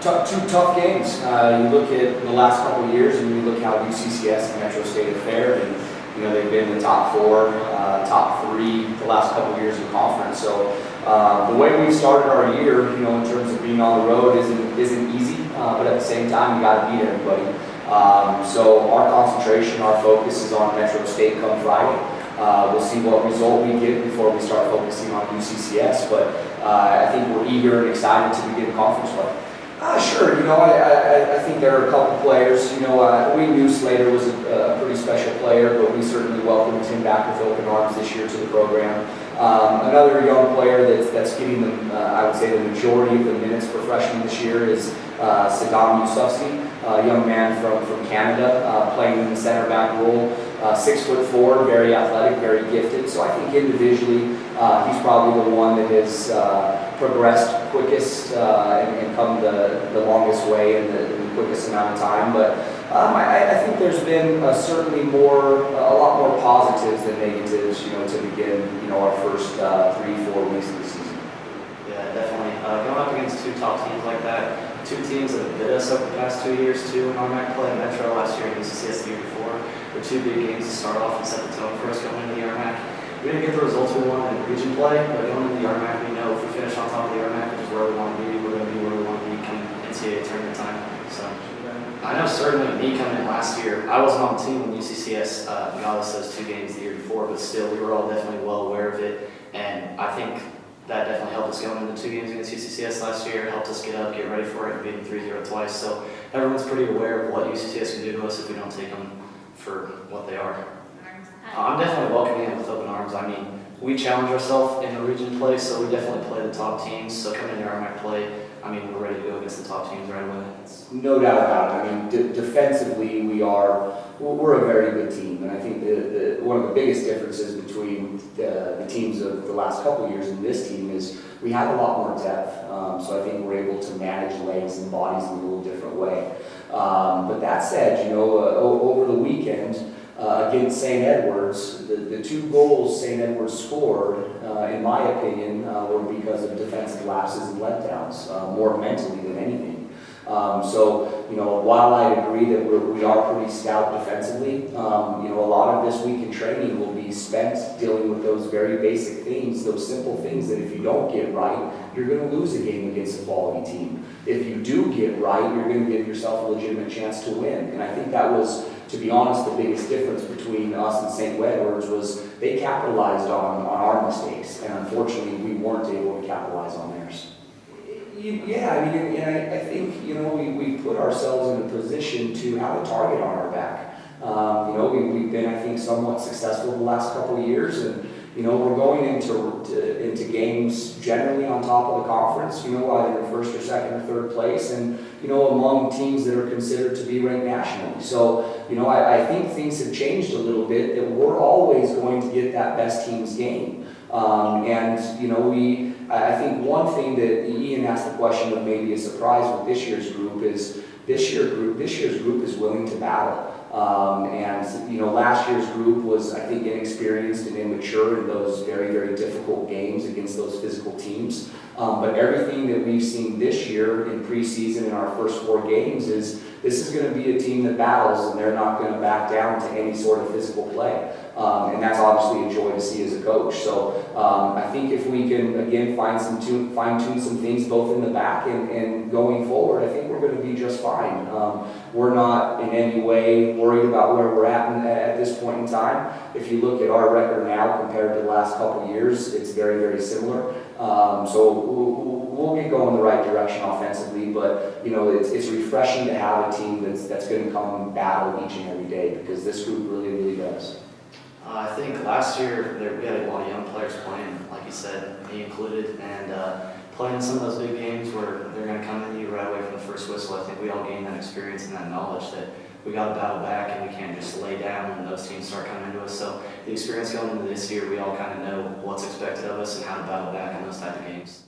Two tough games. You look at the last couple of years, and you look how UCCS and Metro State have fared, and they've been in the top 4, top 3 the last couple of years in conference. So the way we've started our year, in terms of being on the road, isn't easy. But at the same time, you got to beat everybody. So our concentration, our focus is on Metro State come Friday. We'll see what result we get before we start focusing on UCCS. But I think we're eager and excited to begin conference play. Sure. I think there are a couple players. We knew Slater was a pretty special player, but we certainly welcomed him back with open arms this year to the program. Another young player that's getting I would say the majority of the minutes for freshmen this year is Saddam Yousufzai, a young man from Canada, playing in the center back role. 6'4", very athletic, very gifted. So I think individually, he's probably the one that has progressed quickest and come the longest way in the quickest amount of time. But I think there's been certainly a lot more positives than negatives, to begin, our first 3-4 weeks of the season. Yeah, definitely. Going up against two top teams like that, two teams that have bit us over the past 2 years too in RMAC play, Metro last year and UCCS the year before, were two big games to start off and set the tone for us going into the RMAC. We didn't get the results we wanted in region play, but going into the RMAC, we know if we finish on top of the RMAC, which is where we want to be, we're going to be where we want to be come NCAA tournament time. So I know certainly me coming in last year, I wasn't on the team when UCCS got us those 2 games the year before, but still we were all definitely well aware of it, and I think that definitely helped us going into 2 games against UCCS last year. It helped us get up, get ready for it, and beat them 3-0 twice. So everyone's pretty aware of what UCCS can do to us if we don't take them for what they are. I'm definitely welcoming it with open arms. I mean, we challenge ourselves in the region play, so we definitely play the top teams. So coming into RMAC play, I mean, we're ready to go against the top teams right away. No doubt about it. I mean, defensively, we're a very good team, and I think one of the biggest differences between the teams of the last couple of years and this team is we have a lot more depth. So I think we're able to manage legs and bodies in a little different way. But that said, over the weekend against St. Edwards, the 2 goals St. Edwards scored, in my opinion, were because of defensive lapses and letdowns, more mentally than anything. So, while I agree that we are pretty stout defensively, a lot of this week in training will be spent dealing with those very basic things, those simple things that if you don't get right, you're going to lose a game against a quality team. If you do get right, you're going to give yourself a legitimate chance to win. And I think that was, to be honest, the biggest difference between us and St. Edwards was they capitalized on our mistakes, and unfortunately we weren't able to capitalize on theirs. Yeah, I mean, and I think, we put ourselves in a position to have a target on our back. We've been, I think, somewhat successful the last couple of years, and, we're going into games generally on top of the conference, either in first or second or third place, and, among teams that are considered to be ranked nationally. So, I think things have changed a little bit, that we're always going to get that best team's game. I think one thing that Ian asked the question of maybe a surprise with this year's group is this year's group is willing to battle. Last year's group was, I think, inexperienced and immature in those very, very difficult games against those physical teams. But everything that we've seen this year in preseason in our first 4 games is this is going to be a team that battles, and they're not going to back down to any sort of physical play. And that's obviously a joy to see as a coach. So I think if we can, again, fine-tune some things both in the back and going forward, I think we're going to be just fine. We're not in any way worried about where we're at this point in time. If you look at our record now compared to the last couple of years, it's very, very similar. So we'll get going the right direction offensively, but it's refreshing to have a team that's going to come and battle each and every day, because this group really, really does. I think last year we had a lot of young players playing, like you said, me included, and playing some of those big games where they're going to come into you right away from the first whistle. I think we all gained that experience and that knowledge that we got to battle back, and we can't just lay down when those teams start coming into us. So the experience going into this year, we all kind of know what's expected of us and how to battle back in those type of games.